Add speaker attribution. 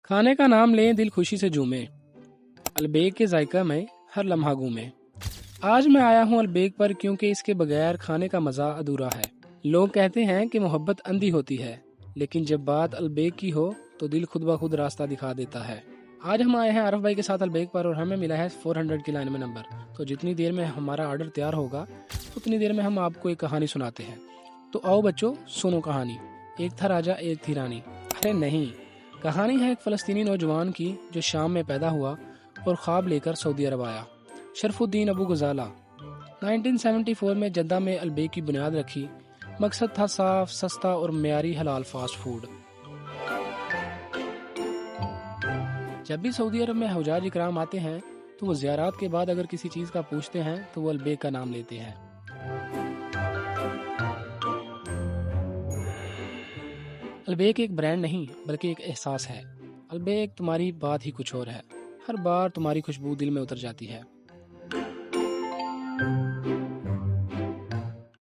Speaker 1: کھانے کا نام لیں دل خوشی سے جھومے، البیک کے ذائقہ میں ہر لمحہ گھومے۔ آج میں آیا ہوں البیک پر کیونکہ اس کے بغیر کھانے کا مزہ ادھورا ہے۔ لوگ کہتے ہیں کہ محبت اندھی ہوتی ہے، لیکن جب بات البیک کی ہو تو دل خود بخود راستہ دکھا دیتا ہے۔ آج ہم آئے ہیں عارف بھائی کے ساتھ البیک پر اور ہمیں ملا ہے 400 کی لائن میں نمبر۔ تو جتنی دیر میں ہمارا آرڈر تیار ہوگا اتنی دیر میں ہم آپ کو ایک کہانی سناتے ہیں۔ تو آؤ بچوں سنو کہانی۔ ایک تھا راجا ایک تھی رانی۔ ارے نہیں، کہانی ہے ایک فلسطینی نوجوان کی جو شام میں پیدا ہوا اور خواب لے کر سعودی عرب آیا۔ شرف الدین ابو غزالہ 1974 میں جدہ میں البیک کی بنیاد رکھی۔ مقصد تھا صاف، سستا اور معیاری حلال فاسٹ فوڈ۔ جب بھی سعودی عرب میں حجاج اکرام آتے ہیں تو وہ زیارات کے بعد اگر کسی چیز کا پوچھتے ہیں تو وہ البیک کا نام لیتے ہیں۔ البیک ایک برانڈ نہیں بلکہ ایک احساس ہے۔ البیک تمہاری بات ہی کچھ اور ہے، ہر بار تمہاری خوشبو دل میں اتر جاتی ہے۔